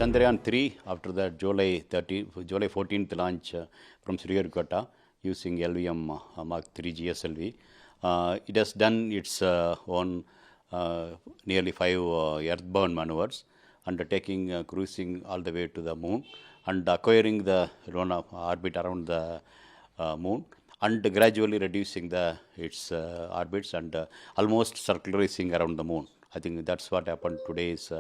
Chandrayaan-3, after that July 14th launch from Sriharikota using LVM Mark 3 GSLV. It has done its own nearly 5 earthbound maneuvers, undertaking cruising all the way to the moon and acquiring the lunar orbit around the moon, and gradually reducing its orbits and almost circularizing around the moon. I think that's what happened today's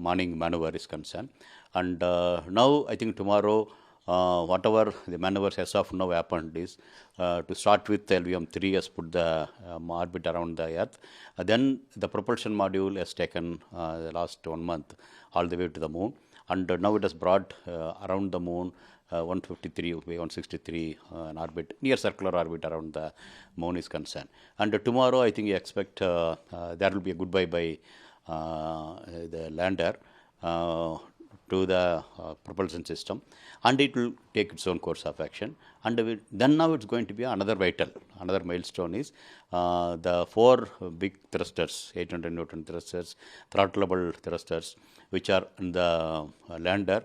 morning maneuver is concerned. And now I think tomorrow, whatever the maneuvers as of now happened is to start with LVM-3 has put the orbit around the Earth. Then the propulsion module has taken the last 1 month all the way to the moon, and now it has brought around the moon 153 by 163 an orbit, near circular orbit around the moon is concerned. And tomorrow I think you expect there will be a goodbye by the lander to the propulsion system, and it will take its own course of action. And then now it's going to be another milestone is the 4 big thrusters, 800 Newton thrusters, throttleable thrusters, which are in the lander,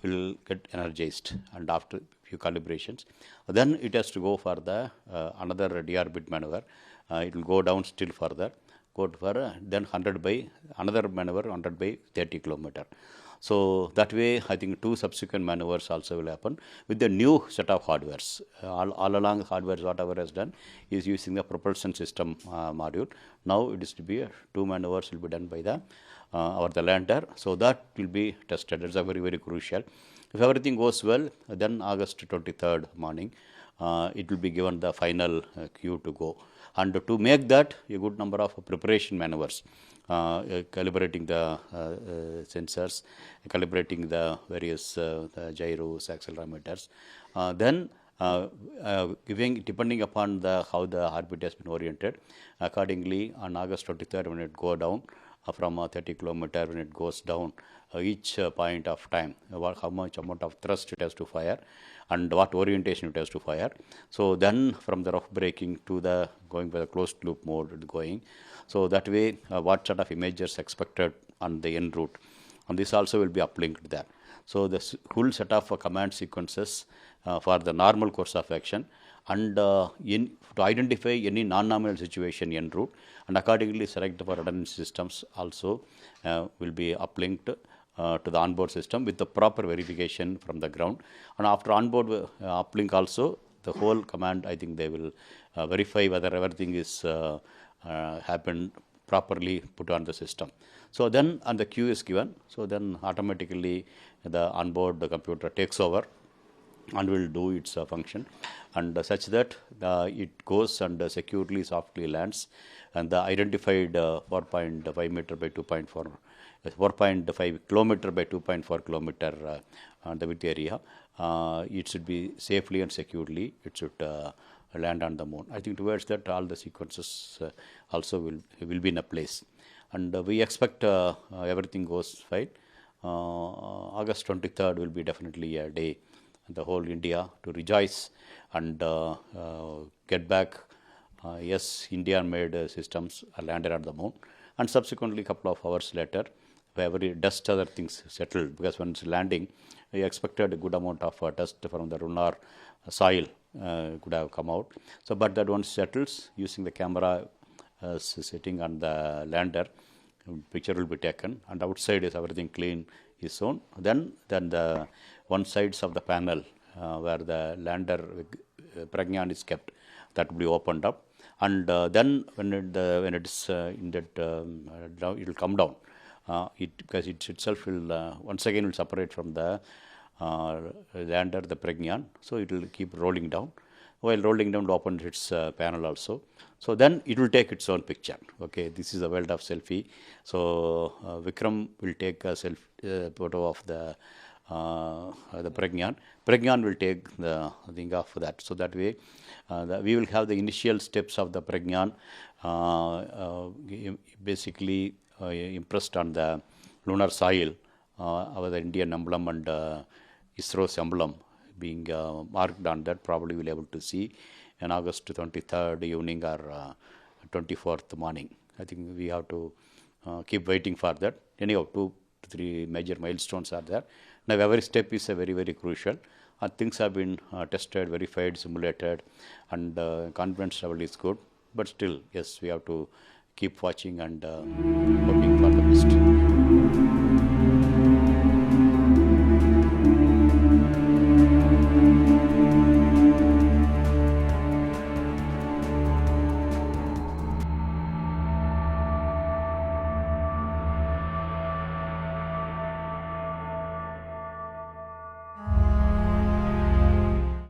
will get energized, and after few calibrations, then it has to go for the another deorbit maneuver. It will go down still further, go for then 100 by another maneuver 100 by 30 kilometer. So that way, I think 2 subsequent maneuvers also will happen with the new set of hardwares. All along, hardwares whatever has done is using the propulsion system module. Now it is to be 2 maneuvers will be done by the lander. So that will be tested. It's a very, very crucial. If everything goes well, then August 23rd morning, it will be given the final cue to go. And to make that, a good number of preparation maneuvers, calibrating the sensors, calibrating the various the gyros, accelerometers, then depending upon how the orbit has been oriented, accordingly on August 23rd when it go down from 30 kilometer, when it goes down, each point of time, how much amount of thrust it has to fire and what orientation it has to fire. So then from the rough braking to the going by the closed loop mode going. So that way what sort of images expected on the en route, and this also will be uplinked there. So the full set of command sequences for the normal course of action, and to identify any non-nominal situation en route, and accordingly select for redundancy systems also will be uplinked to the onboard system with the proper verification from the ground. And after onboard uplink also, the whole command, I think they will verify whether everything is happened properly put on the system. So then and the cue is given, so then automatically the onboard computer takes over and will do its function, and such that it goes and securely, softly lands, and the identified 4.5 meter by 2.4, 4.5 kilometer by 2.4 kilometer the width area, it should be safely and securely, it should land on the moon. I think towards that all the sequences also will be in a place, and we expect everything goes fine. August 23rd will be definitely a day the whole India to rejoice and get back. Yes, India-made systems are landed at the moon, and subsequently, couple of hours later, every dust, other things settled, because when it's landing, we expected a good amount of dust from the lunar soil could have come out. So, but that once settles, using the camera sitting on the lander, picture will be taken, and outside is everything clean is shown. Then the one sides of the panel where the lander Pragyan is kept, that will be opened up, and then when it is in that it will come down. Because it itself will once again will separate from the lander, the Pragyan, so it will keep rolling down. While rolling down, it opens its panel also. So then it will take its own picture. Okay, this is a world of selfie. So Vikram will take a photo of the Pragyan. Pragyan will take the thing of that. So that way, we will have the initial steps of the Pragyan basically impressed on the lunar soil, our Indian emblem and ISRO's emblem being marked on that. Probably we'll be able to see in August 23rd evening or 24th morning. I think we have to keep waiting for that. Anyhow, 2 3 major milestones are there. Now every step is a very, very crucial. Things have been tested, verified, simulated, and confidence level is good. But still, yes, we have to keep watching and hoping for the best.